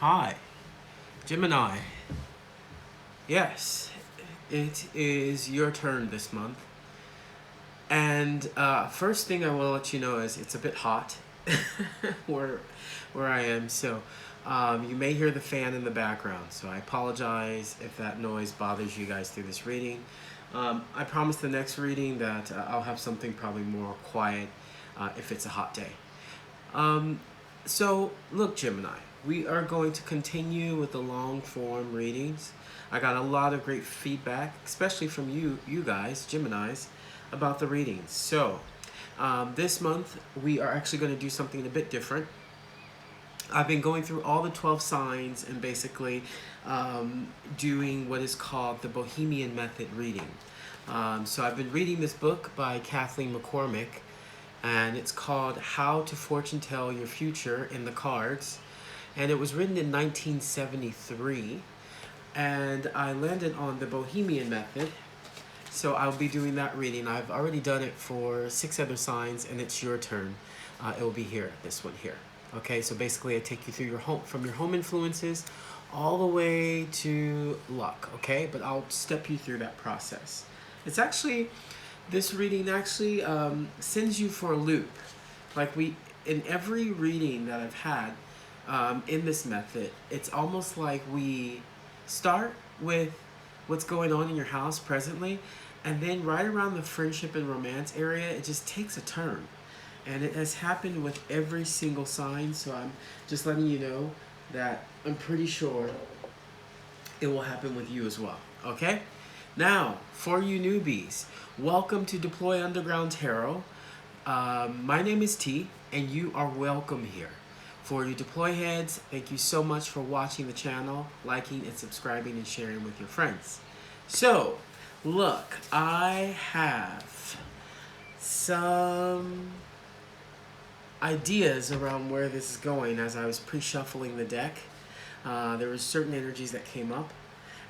Hi, Gemini. Yes, it is your turn this month. And first thing I want to let you know is it's a bit hot where I am. So you may hear the fan in the background. So I apologize if that noise bothers you guys through this reading. I promise the next reading that I'll have something probably more quiet if it's a hot day. So look, Gemini, we are going to continue with the long form readings. I got a lot of great feedback, especially from you guys, Geminis, about the readings. So this month we are actually going to do something a bit different. I've been going through all the 12 signs and basically doing what is called the Bohemian Method reading. So I've been reading this book by Kathleen McCormick, and it's called How to Fortune Tell Your Future in the Cards. And it was written in 1973, and I landed on the Bohemian Method. So I'll be doing that reading. I've already done it for 6 other signs, and it's your turn. It will be here, this one here. Okay, so basically I take you through your home, from your home influences all the way to luck, okay? But I'll step you through that process. It's actually, this reading actually sends you for a loop. Like in every reading that I've had in this method, it's almost like we start with what's going on in your house presently, and then right around the friendship and romance area, it just takes a turn. And it has happened with every single sign, so I'm just letting you know that I'm pretty sure it will happen with you as well, okay? Now, for you newbies, welcome to Deploy Underground Tarot. My name is T, and you are welcome here. For you Deploy heads, thank you so much for watching the channel, liking and subscribing and sharing with your friends. So, look, I have some ideas around where this is going as I was pre-shuffling the deck. There were certain energies that came up,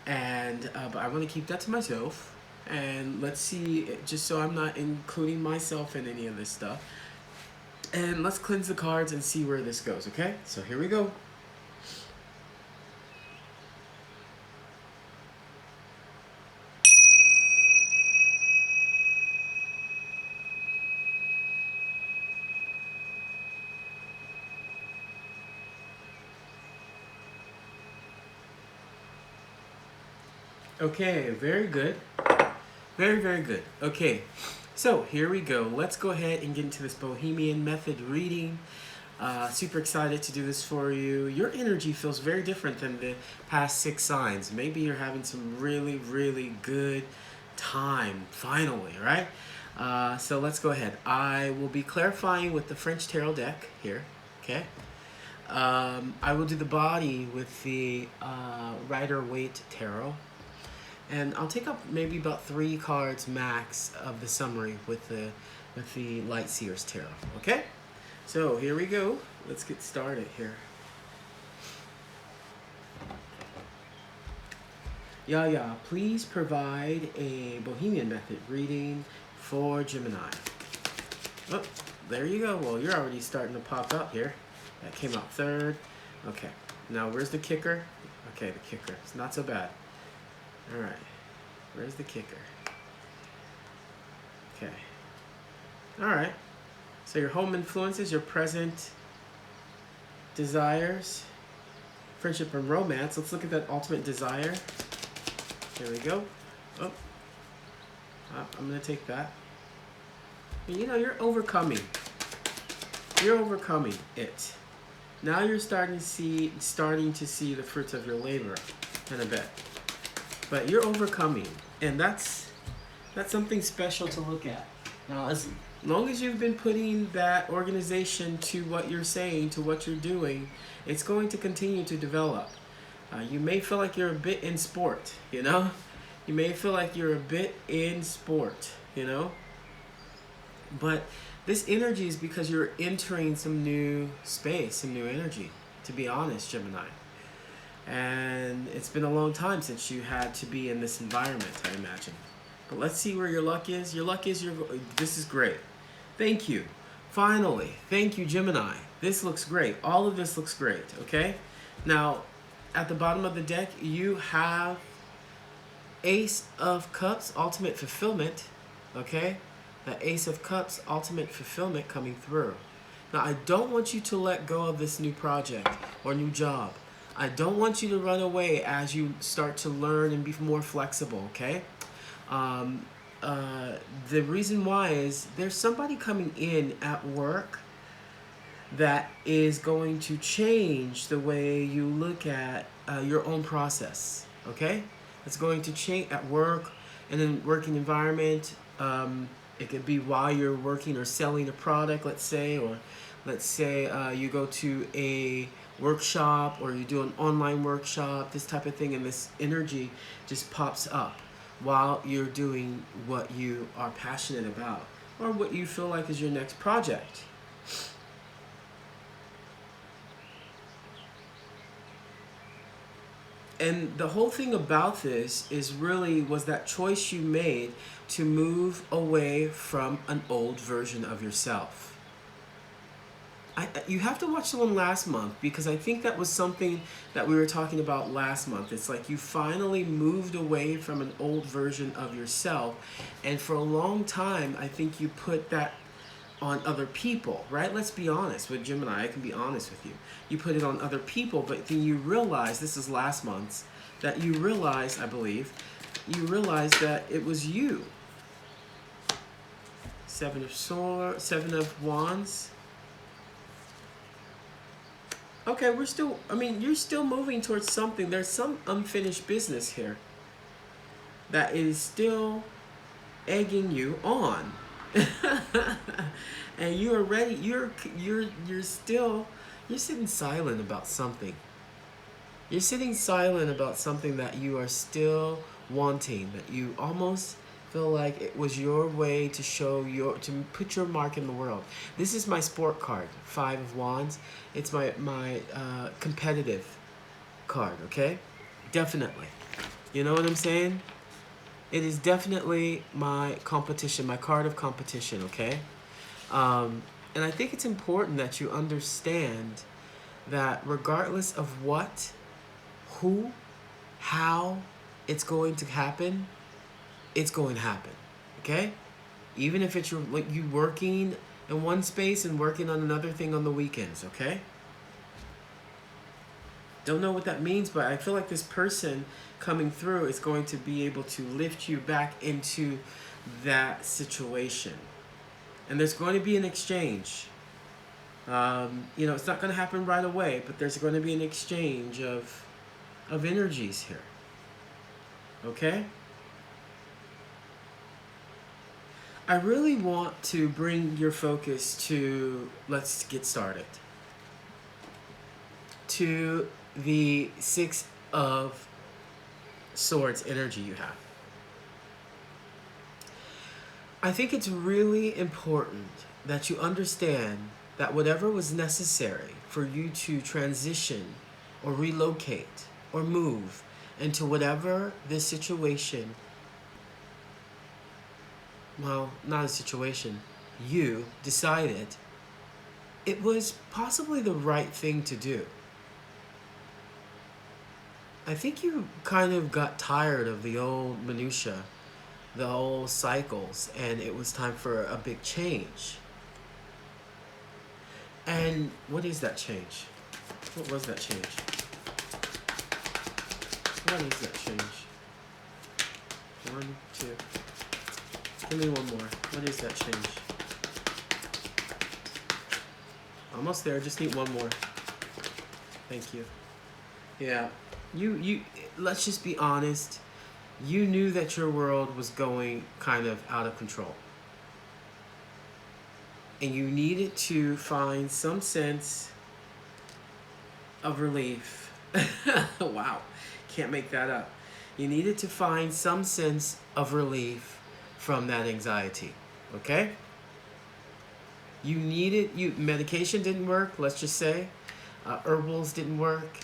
and but I want to keep that to myself. And let's see, just so I'm not including myself in any of this stuff. And let's cleanse the cards and see where this goes, okay? So here we go. Okay, very good. Very, very good. Okay, so here we go. Let's go ahead and get into this Bohemian Method reading. Super excited to do this for you. Your energy feels very different than the past 6 signs. Maybe you're having some really, really good time, finally, right? So let's go ahead. I will be clarifying with the French Tarot deck here, okay? I will do the body with the Rider-Waite Tarot. And I'll take up maybe about 3 cards max of the summary with the Light Seers Tarot, okay? So here we go. Let's get started here. Yeah, please provide a Bohemian Method reading for Gemini. Oh, there you go. Well, you're already starting to pop up here. That came out 3rd. Okay, now where's the kicker? Okay, the kicker. It's not so bad. All right, where's the kicker? Okay, all right. So your home influences, your present desires, friendship and romance. Let's look at that ultimate desire. There we go. Oh, I'm gonna take that. You know, you're overcoming. You're overcoming it. Now you're starting to see the fruits of your labor in a bit. But you're overcoming, and that's something special to look at. Now, as long as you've been putting that organization to what you're saying, to what you're doing, it's going to continue to develop. You may feel like you're a bit in sport, you know? You may feel like you're a bit in sport, you know? But this energy is because you're entering some new space, some new energy, to be honest, Gemini. And it's been a long time since you had to be in this environment, I imagine. But let's see where your luck is. Your luck is this is great. Thank you. Finally, thank you, Gemini. This looks great. All of this looks great, okay? Now, at the bottom of the deck, you have Ace of Cups, ultimate fulfillment. Okay? The Ace of Cups, ultimate fulfillment coming through. Now, I don't want you to let go of this new project or new job. I don't want you to run away as you start to learn and be more flexible, okay? The reason why is there's somebody coming in at work that is going to change the way you look at your own process, okay? It's going to change at work, in a working environment. It could be while you're working or selling a product, let's say, or let's say you go to a workshop or you do an online workshop, this type of thing, and this energy just pops up while you're doing what you are passionate about or what you feel like is your next project. And the whole thing about this is really was that choice you made to move away from an old version of yourself. You have to watch the one last month because I think that was something that we were talking about last month. It's like you finally moved away from an old version of yourself, and for a long time I think you put that on other people, right? Let's be honest with Gemini. I can be honest with you. You put it on other people, but then you realize, this is last month's, that you realize, I believe, you realize that it was you. Seven of Wands. Okay, we're still, I mean, you're still moving towards something. There's some unfinished business here that is still egging you on. And you are ready, you're sitting silent about something. You're sitting silent about something that you are still wanting, that you almost feel like it was your way to to put your mark in the world. This is my sport card, 5 of Wands. It's my competitive card, okay? Definitely. You know what I'm saying? It is definitely my competition, my card of competition, okay? And I think it's important that you understand that regardless of what, who, how it's going to happen, it's going to happen, okay? Even if it's like you working in one space and working on another thing on the weekends, okay? Don't know what that means, but I feel like this person coming through is going to be able to lift you back into that situation. And there's going to be an exchange. You know, it's not going to happen right away, but there's going to be an exchange of energies here. Okay? I really want to bring your focus to, let's get started, to the 6 of Swords energy you have. I think it's really important that you understand that whatever was necessary for you to transition or relocate or move into whatever this situation, well, not a situation, you decided it was possibly the right thing to do. I think you kind of got tired of the old minutia, the old cycles, and it was time for a big change. And what is that change? What was that change? What is that change? 1, 2. Give me one more. What is that change? Almost there. Just need one more. Thank you. Yeah. You. Let's just be honest. You knew that your world was going kind of out of control. And you needed to find some sense of relief. Wow. Can't make that up. You needed to find some sense of relief from that anxiety. Okay? Medication didn't work, let's just say. Herbals didn't work.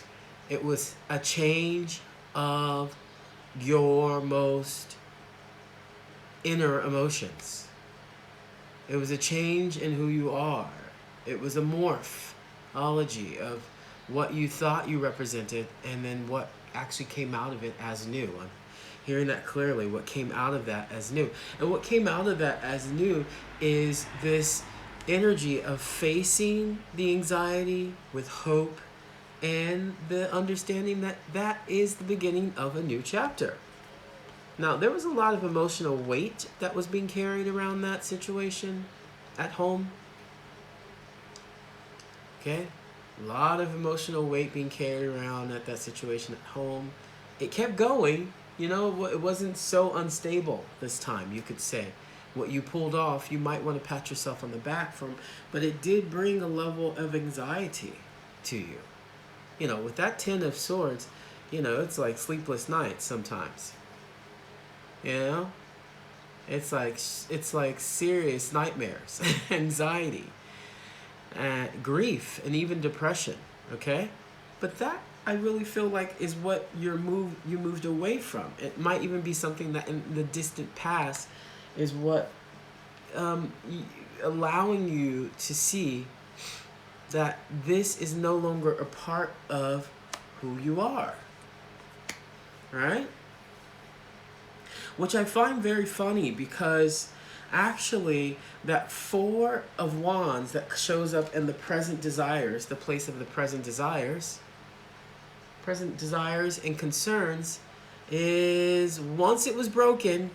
It was a change of your most inner emotions. It was a change in who you are. It was a morphology of what you thought you represented, and then what actually came out of it as new. I'm hearing that clearly, what came out of that as new. And what came out of that as new is this energy of facing the anxiety with hope and the understanding that that is the beginning of a new chapter. Now, there was a lot of emotional weight that was being carried around that situation at home. Okay? A lot of emotional weight being carried around at that situation at home. It kept going. You know, it wasn't so unstable this time, you could say. What you pulled off, you might want to pat yourself on the back from, but it did bring a level of anxiety to you. You know, with that Ten of Swords, you know, it's like sleepless nights sometimes. You know? It's like serious nightmares, anxiety, grief, and even depression, okay? But that, I really feel like, is what you moved away from. It might even be something that in the distant past is what allowing you to see that this is no longer a part of who you are, right? Which I find very funny, because actually that Four of Wands that shows up in the present desires, the place of the present desires and concerns, is once it was broken,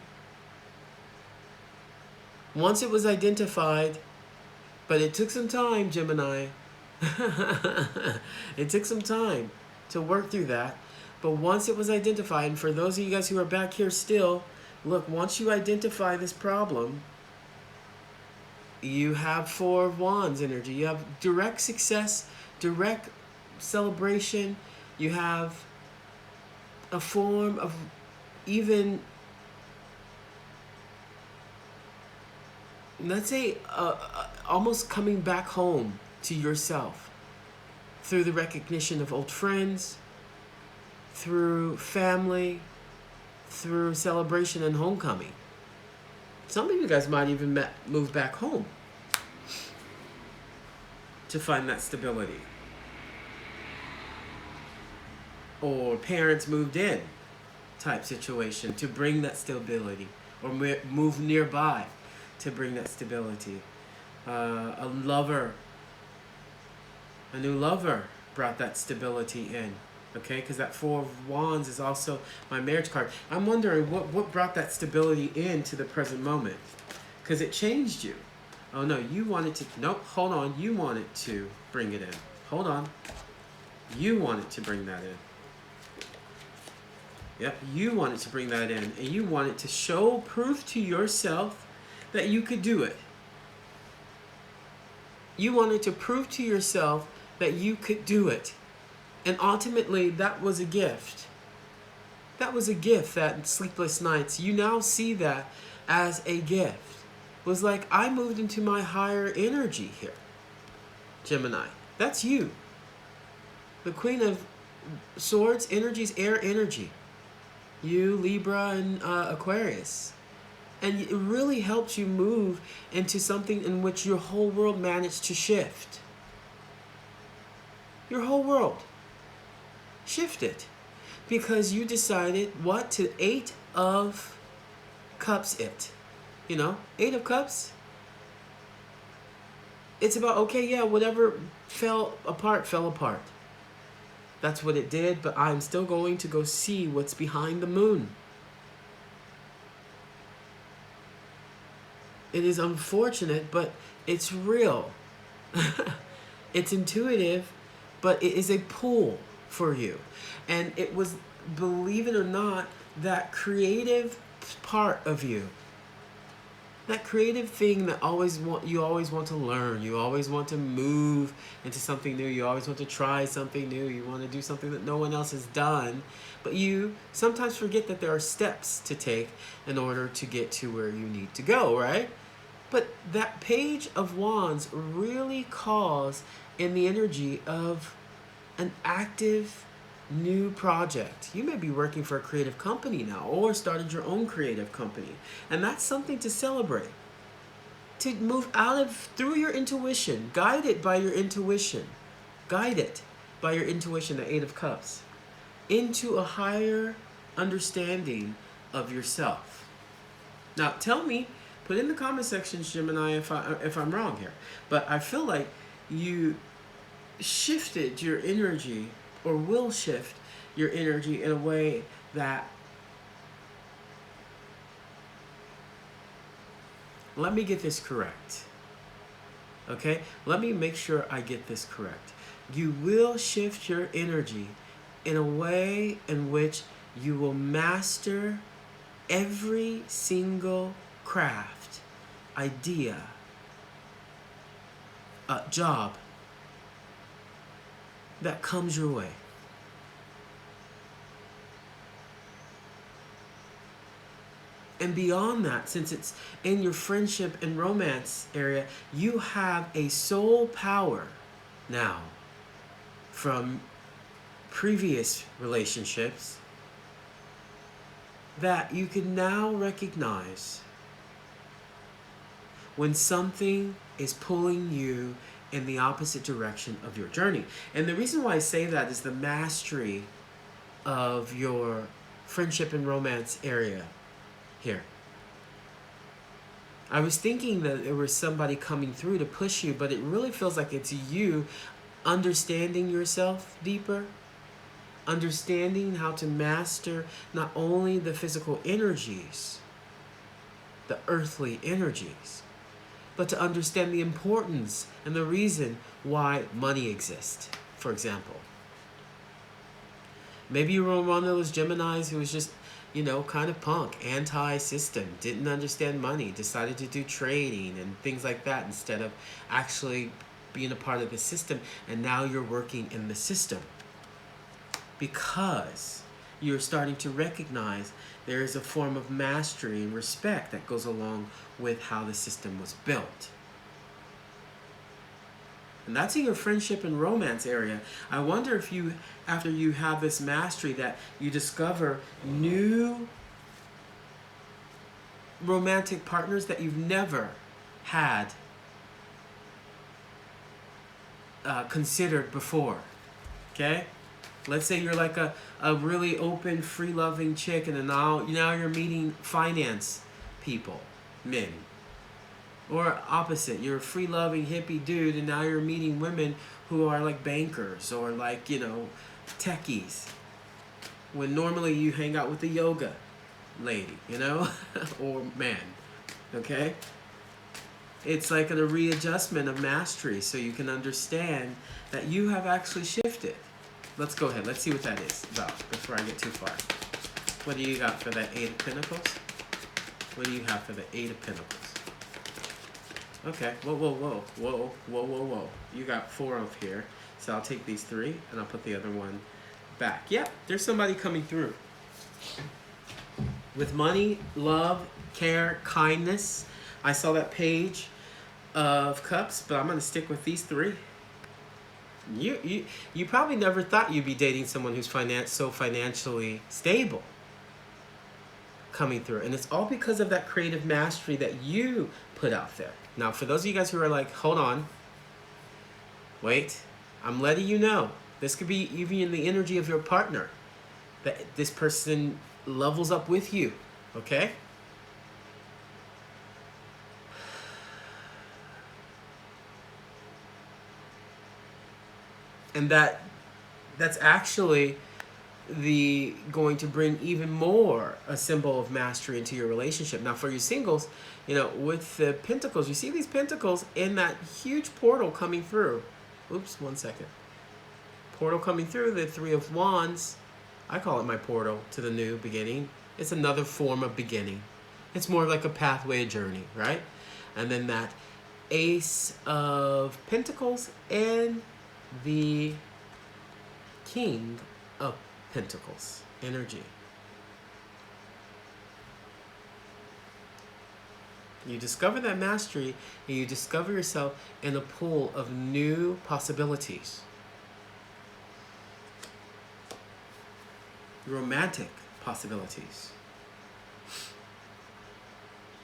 once it was identified, but it took some time, Gemini. It took some time to work through that. But once it was identified, and for those of you guys who are back here still, look, once you identify this problem, you have Four of Wands energy. You have direct success, direct celebration. You have a form of even, let's say, almost coming back home to yourself through the recognition of old friends, through family, through celebration and homecoming. Some of you guys might even move back home to find that stability. Or parents moved in type situation to bring that stability, or move nearby to bring that stability. A new lover brought that stability in. Okay, because that Four of Wands is also my marriage card. I'm wondering what brought that stability into the present moment, because it changed you. Oh no, you wanted to, nope, hold on, you wanted to bring it in. Hold on. You wanted to bring that in. Yep, you wanted to bring that in, and you wanted to show proof to yourself that you could do it. You wanted to prove to yourself that you could do it. And ultimately, that was a gift. That was a gift, that sleepless nights. You now see that as a gift. It was like, I moved into my higher energy here, Gemini. That's you. The Queen of Swords energy is air energy. You, Libra, and Aquarius. And it really helps you move into something in which your whole world managed to shift. Your whole world shifted. Because you decided what? To Eight of Cups it. You know? Eight of Cups. It's about, okay, yeah, whatever fell apart, fell apart. That's what it did, but I'm still going to go see what's behind the moon. It is unfortunate, but it's real. It's intuitive, but it is a pull for you. And it was, believe it or not, that creative part of you. That creative thing that you always want to learn. You always want to move into something new. You always want to try something new. You want to do something that no one else has done. But you sometimes forget that there are steps to take in order to get to where you need to go, right? But that Page of Wands really calls in the energy of an active new project. You may be working for a creative company now, or started your own creative company. And that's something to celebrate. To move through your intuition, guided by your intuition. Guide it. by your intuition, the Eight of Cups, into a higher understanding of yourself. Now, tell me, put in the comment section, Gemini, if I'm wrong here. But I feel like you shifted your energy, or will shift your energy in a way that, let me get this correct. Okay? Let me make sure I get this correct. You will shift your energy in a way in which you will master every single craft, idea, job that comes your way. And beyond that, since it's in your friendship and romance area, you have a soul power now from previous relationships that you can now recognize when something is pulling you in the opposite direction of your journey. And the reason why I say that is the mastery of your friendship and romance area here. I was thinking that there was somebody coming through to push you, but it really feels like it's you understanding yourself deeper, understanding how to master not only the physical energies, the earthly energies, but to understand the importance and the reason why money exists, for example. Maybe you were one of those Geminis who was just, kind of punk, anti-system, didn't understand money, decided to do trading and things like that instead of actually being a part of the system, and now you're working in the system because you're starting to recognize there is a form of mastery and respect that goes along with how the system was built. And that's in your friendship and romance area. I wonder if you, after you have this mastery, that you discover new romantic partners that you've never had considered before. Okay? Let's say you're like a really open, free-loving chick, and then now you're meeting finance people, men. Or opposite, you're a free-loving hippie dude, and now you're meeting women who are like bankers or like, techies. When normally you hang out with the yoga lady, or man, okay? It's like a readjustment of mastery so you can understand that you have actually shifted. Let's go ahead. Let's see what that is about before I get too far. What do you got for that Eight of Pentacles? What do you have for the Eight of Pentacles? Okay, whoa. You got 4 of here. So I'll take these 3 and I'll put the other one back. Yep, there's somebody coming through. With money, love, care, kindness. I saw that Page of Cups, but I'm going to stick with these 3. You probably never thought you'd be dating someone who's so financially stable coming through. And it's all because of that creative mastery that you put out there. Now, for those of you guys who are like, hold on, wait, I'm letting you know, this could be even in the energy of your partner, that this person levels up with you, okay? And that's actually going to bring even more a symbol of mastery into your relationship. Now, for you singles, with the pentacles, you see these pentacles in that huge portal coming through. Oops, 1 second. Portal coming through, the 3 of Wands. I call it my portal to the new beginning. It's another form of beginning. It's more like a pathway, a journey, right? And then that Ace of Pentacles and the King of Pentacles energy. You discover that mastery and you discover yourself in a pool of new possibilities. Romantic possibilities.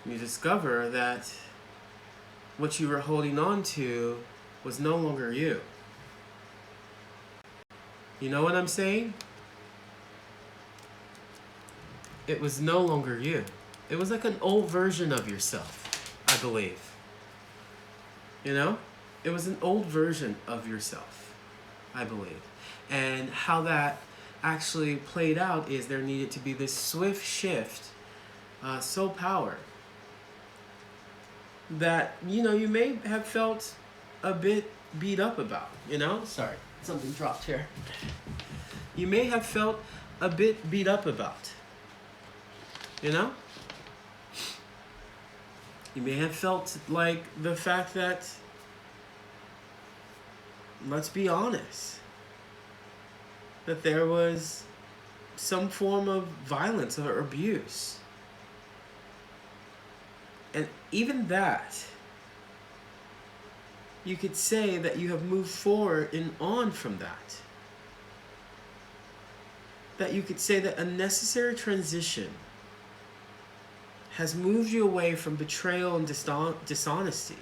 You discover that what you were holding on to was no longer you. You know what I'm saying? It was no longer you. It was like an old version of yourself, I believe. You know? It was an old version of yourself, I believe. And how that actually played out is there needed to be this swift shift, so powered, that, you know, you may have felt a bit beat up about, you know? Sorry, something dropped here. You may have felt a bit beat up about, you know? You may have felt like the fact that, let's be honest, that there was some form of violence or abuse. And even that, you could say that you have moved forward and on from that. That you could say that a necessary transition has moved you away from betrayal and dishonesty.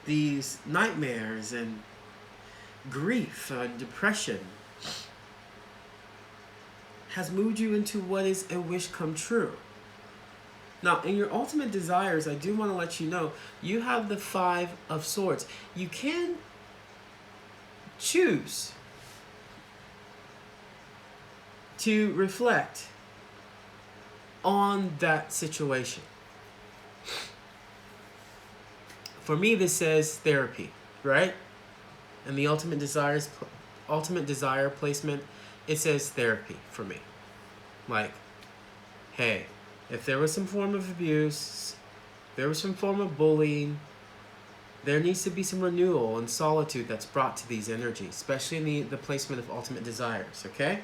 These nightmares and grief and depression has moved you into what is a wish come true. Now, in your ultimate desires, I do want to let you know, you have the 5 of Swords. You can choose to reflect on that situation. For me, this says therapy, right? And the ultimate desire placement, it says therapy for me. Like, hey, if there was some form of abuse, there was some form of bullying, there needs to be some renewal and solitude that's brought to these energies, especially in the placement of ultimate desires, okay?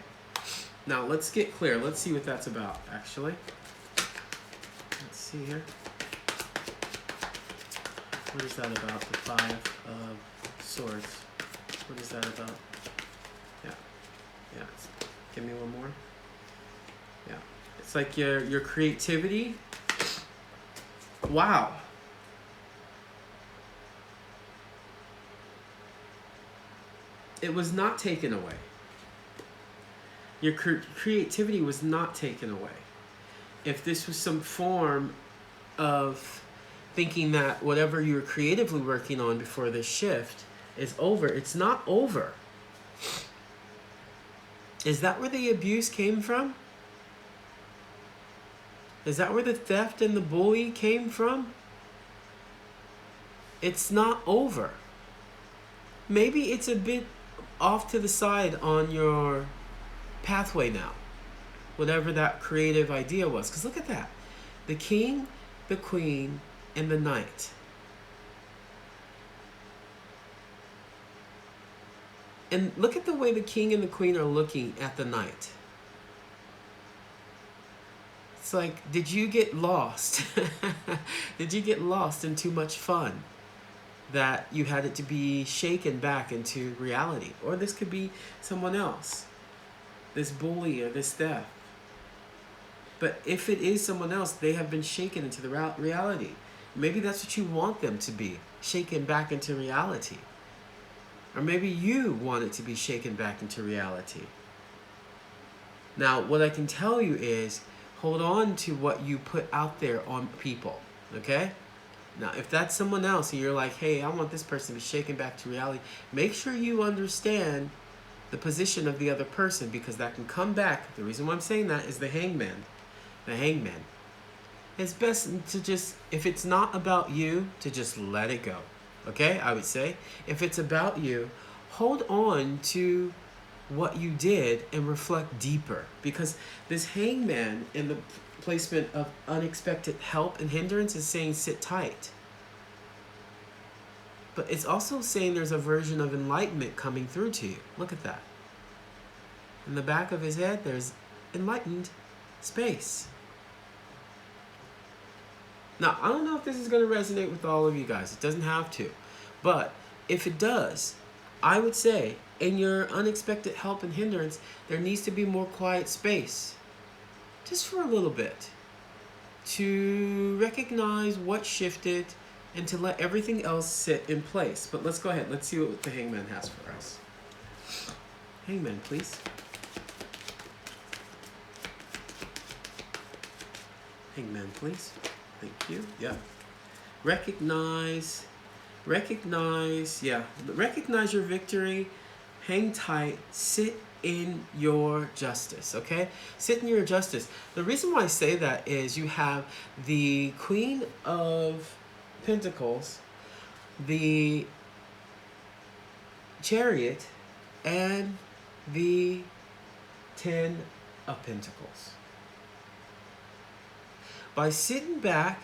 Now, let's get clear. Let's see what that's about, actually. Let's see here. What is that about, the 5 of Swords? What is that about? Yeah. Give me one more. Yeah. It's like your creativity. Wow. It was not taken away. Your creativity was not taken away. If this was some form of thinking that whatever you were creatively working on before this shift is over, it's not over. Is that where the abuse came from? Is that where the theft and the bully came from? It's not over. Maybe it's a bit off to the side on your pathway now. Whatever that creative idea was. Because look at that. The king, the queen, and the knight. And look at the way the king and the queen are looking at the knight. It's like, did you get lost? Did you get lost in too much fun that you had it to be shaken back into reality? Or this could be someone else, this bully or this theft. But if it is someone else, they have been shaken into the reality. Maybe that's what you want them to be, shaken back into reality. Or maybe you want it to be shaken back into reality. Now, what I can tell you is, hold on to what you put out there on people, okay? Now, if that's someone else and you're like, hey, I want this person to be shaken back to reality, make sure you understand the position of the other person, because that can come back. The reason why I'm saying that is the hangman. The hangman. It's best to just, if it's not about you, to just let it go. Okay, I would say. If it's about you, hold on to what you did and reflect deeper. Because this hangman in the placement of unexpected help and hindrance is saying sit tight. But it's also saying there's a version of enlightenment coming through to you. Look at that. In the back of his head, there's enlightened space. Now, I don't know if this is going to resonate with all of you guys. It doesn't have to. But if it does, I would say in your unexpected help and hindrance, there needs to be more quiet space. Just for a little bit. To recognize what shifted and to let everything else sit in place. But let's go ahead. Let's see what the hangman has for us. Hangman, please. Hangman, please. Thank you. Yeah. Recognize, yeah. Recognize your victory. Hang tight. Sit in your justice, okay? Sit in your justice. The reason why I say that is you have the Queen of Pentacles, the Chariot, and the Ten of Pentacles. By sitting back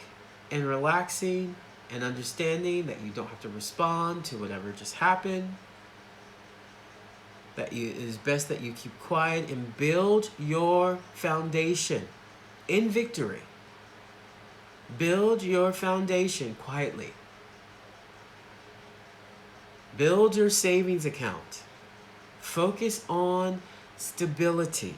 and relaxing and understanding that you don't have to respond to whatever just happened, that it is best that you keep quiet and build your foundation in victory. Build your foundation quietly. Build your savings account. Focus on stability.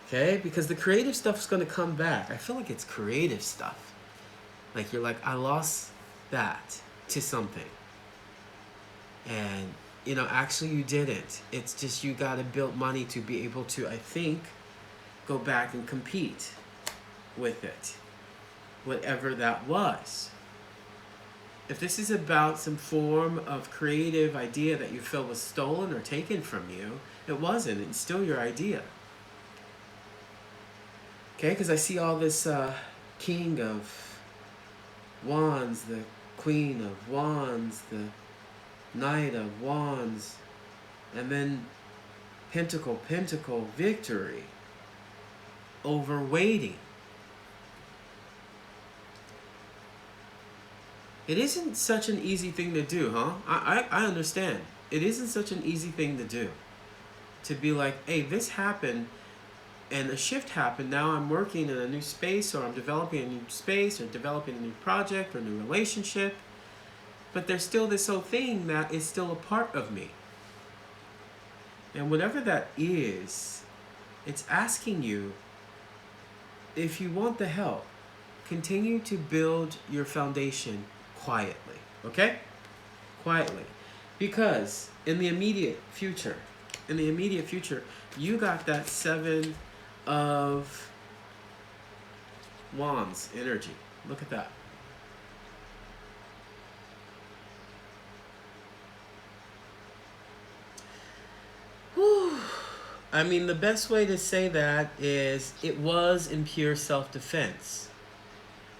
Okay? Because the creative stuff is going to come back. I feel like it's creative stuff. Like you're like, I lost that to something. And, you know, actually you didn't. It's just you got to build money to be able to, I think, go back and compete with it. Whatever that was. If this is about some form of creative idea that you feel was stolen or taken from you, it wasn't. It's still your idea. Okay, because I see all this King of Wands, the Queen of Wands, the Knight of Wands, and then Pentacle, victory over waiting. It isn't such an easy thing to do, huh? I understand. It isn't such an easy thing to do. To be like, hey, this happened, and a shift happened. Now I'm working in a new space, or I'm developing a new space, or developing a new project, or a new relationship. But there's still this whole thing that is still a part of me. And whatever that is, it's asking you, if you want the help, continue to build your foundation quietly, okay? Quietly. Because in the immediate future, you got that Seven of Wands energy. Look at that. Whew. I mean, the best way to say that is it was in pure self-defense.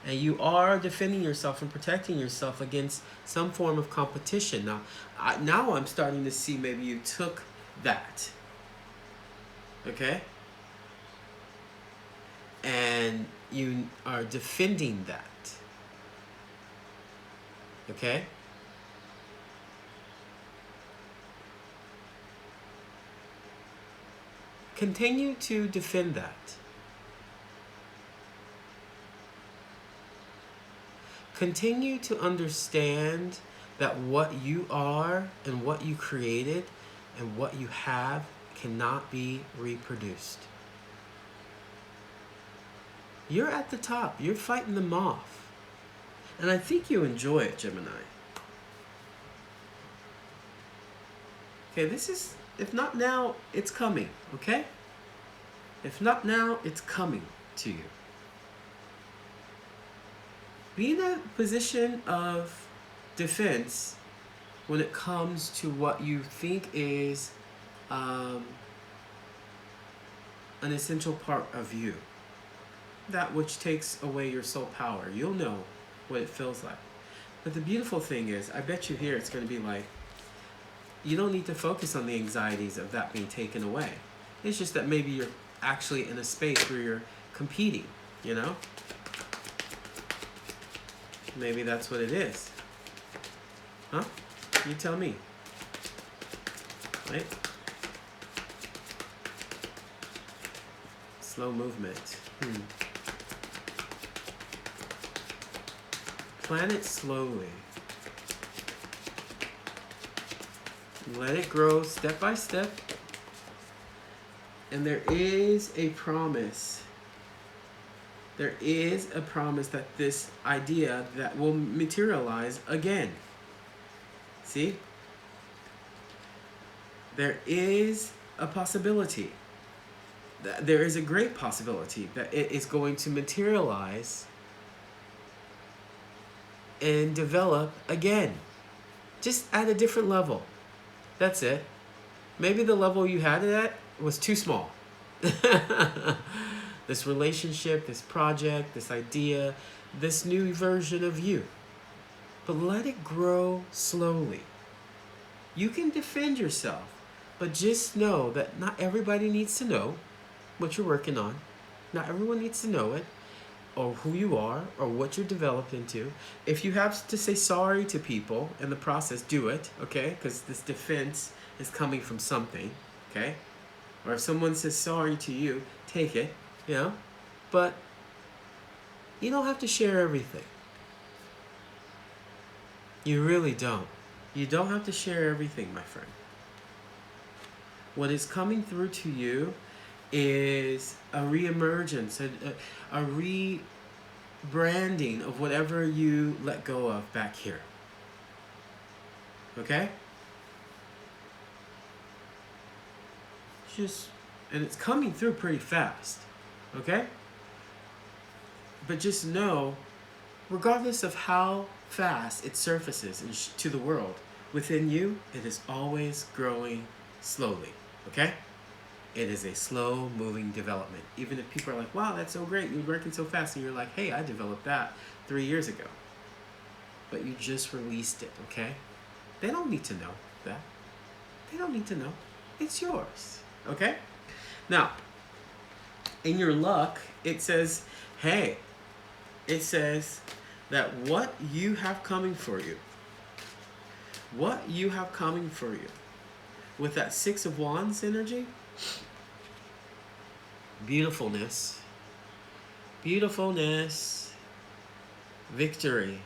And you are defending yourself and protecting yourself against some form of competition. Now I'm starting to see maybe you took that. Okay? And you are defending that. Okay? Continue to defend that. Continue to understand that what you are and what you created and what you have cannot be reproduced. You're at the top. You're fighting them off. And I think you enjoy it, Gemini. Okay, this is, if not now, it's coming, okay? If not now, it's coming to you. Be in a position of defense when it comes to what you think is an essential part of you. That which takes away your soul power. You'll know what it feels like. But the beautiful thing is, I bet you here it's going to be like, you don't need to focus on the anxieties of that being taken away. It's just that maybe you're actually in a space where you're competing, you know? Maybe that's what it is. Huh? You tell me. Right? Slow movement. Plan it slowly. Let it grow step by step. And there is a promise. There is a promise that this idea that will materialize again. See? there is a possibility, there is a great possibility that it is going to materialize and develop again, just at a different level. That's it. Maybe the level you had it at was too small. This relationship, this project, this idea, this new version of you. But let it grow slowly. You can defend yourself, but just know that not everybody needs to know what you're working on. Not everyone needs to know it, or who you are, or what you're developed into. If you have to say sorry to people in the process, do it, okay? Because this defense is coming from something, okay? Or if someone says sorry to you, take it, you know? But you don't have to share everything. You really don't. You don't have to share everything, my friend. What is coming through to you is a reemergence, a rebranding of whatever you let go of back here. Okay? And it's coming through pretty fast. Okay? But just know, regardless of how fast it surfaces to the world, within you, it is always growing slowly. Okay? It is a slow-moving development. Even if people are like, wow, that's so great, you're working so fast, and you're like, hey, I developed that 3 years ago. But you just released it, okay? They don't need to know that. They don't need to know. It's yours, okay? Now, in your luck, it says, hey, it says that what you have coming for you, with that Six of Wands energy, beautifulness, victory,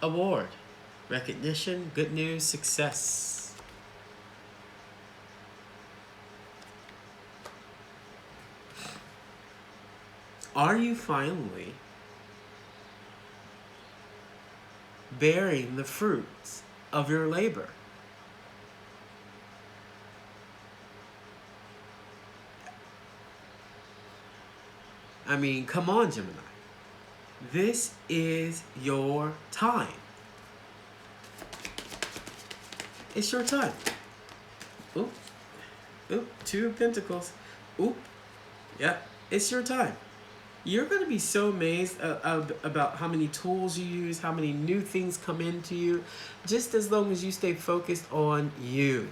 award, recognition, good news, success. Are you finally bearing the fruits of your labor? I mean, come on, Gemini. This is your time. It's your time. Oop. Oop. Two of Pentacles. Oop. Yep. It's your time. You're going to be so amazed about how many tools you use, how many new things come into you, just as long as you stay focused on you.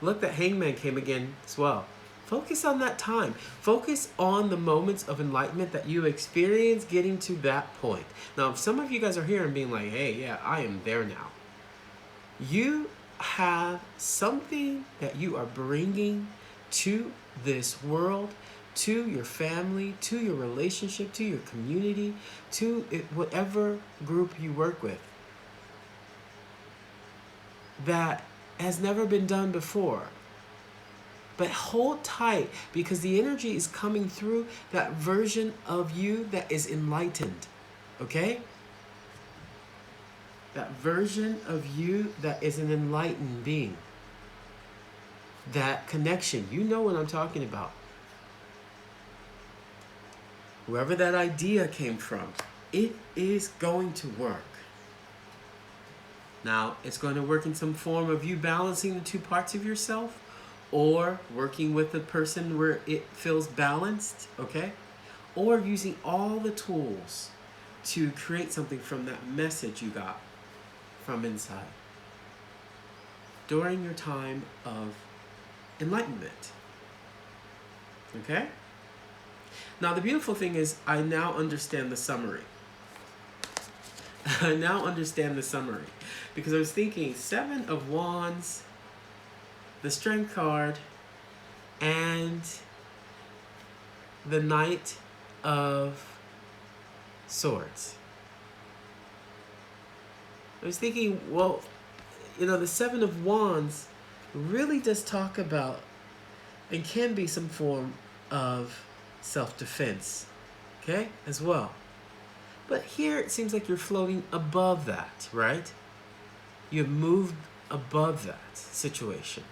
Look, that Hangman came again as well. Focus on that time. Focus on the moments of enlightenment that you experience getting to that point. Now, if some of you guys are here and being like, hey, yeah, I am there now. You have something that you are bringing to this world, to your family, to your relationship, to your community, to whatever group you work with, that has never been done before. But hold tight, because the energy is coming through that version of you that is enlightened. Okay? That version of you that is an enlightened being. That connection. You know what I'm talking about. Wherever that idea came from, it is going to work. Now, it's going to work in some form of you balancing the two parts of yourself, or working with the person where it feels balanced, okay? Or using all the tools to create something from that message you got from inside during your time of enlightenment, okay? Now, the beautiful thing is, I now understand the summary. I now understand the summary, because I was thinking 7 of Wands, the Strength card, and the Knight of Swords. I was thinking, well, you know, the 7 of Wands really does talk about, and can be some form of self-defense, okay, as well. But here it seems like you're floating above that, right? You've moved above that situation.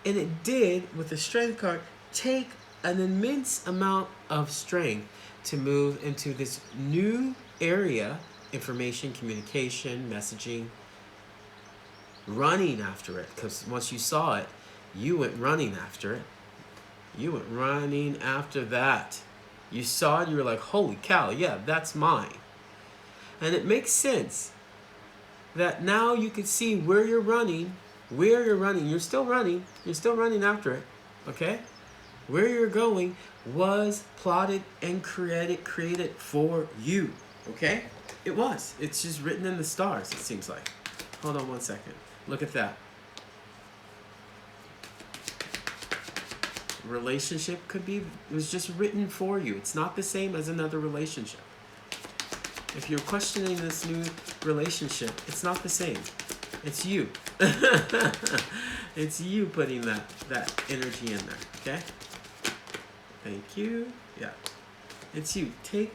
And it did, with the strength card, take an immense amount of strength to move into this new area, information, communication, messaging, running after it. Because once you saw it, you went running after it. You went running after that. You saw it, you were like, holy cow, yeah, that's mine. And it makes sense that now you can see where you're running, You're still running after it, okay? Where you're going was plotted and created for you, okay? It was. It's just written in the stars, it seems like. Hold on one second. Look at that. Relationship could be, it was just written for you. It's not the same as another relationship. If you're questioning this new relationship, it's not the same. It's you. It's you putting that energy in there, okay? Thank you. Yeah. It's you. Take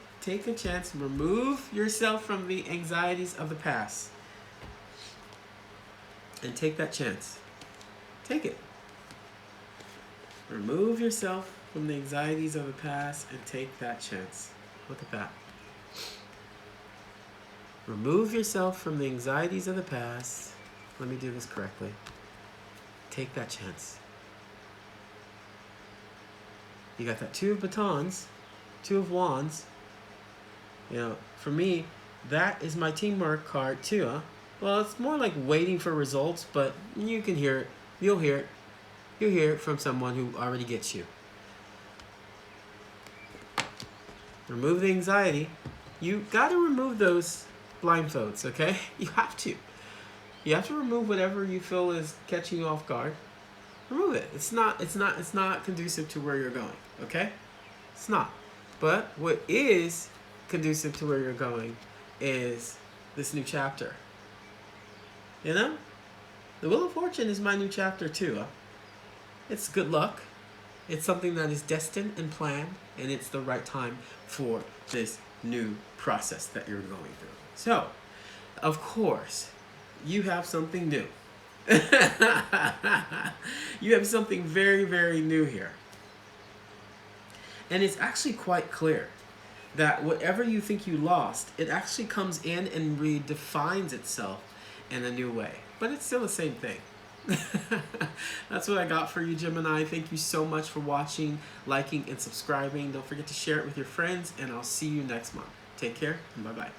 a chance. Remove yourself from the anxieties of the past. And take that chance. Take it. Remove yourself from the anxieties of the past and take that chance. Look at that. Remove yourself from the anxieties of the past. Let me do this correctly. Take that chance. You got that 2 of batons, 2 of wands. You know, for me, that is my teamwork card too, huh? Well, it's more like waiting for results, but you can hear it. You'll hear it. You'll hear it from someone who already gets you. Remove the anxiety. You got to remove those blindfolds, okay? You have to. You have to remove whatever you feel is catching you off guard. Remove it. It's not conducive to where you're going, okay? It's not. But what is conducive to where you're going is this new chapter. You know? The Wheel of Fortune is my new chapter too. Huh? It's good luck. It's something that is destined and planned, and it's the right time for this new process that you're going through. So, of course, you have something new. You have something very, very new here. And it's actually quite clear that whatever you think you lost, it actually comes in and redefines itself in a new way. But it's still the same thing. That's what I got for you, Gemini. Thank you so much for watching, liking, and subscribing. Don't forget to share it with your friends, and I'll see you next month. Take care, and bye-bye.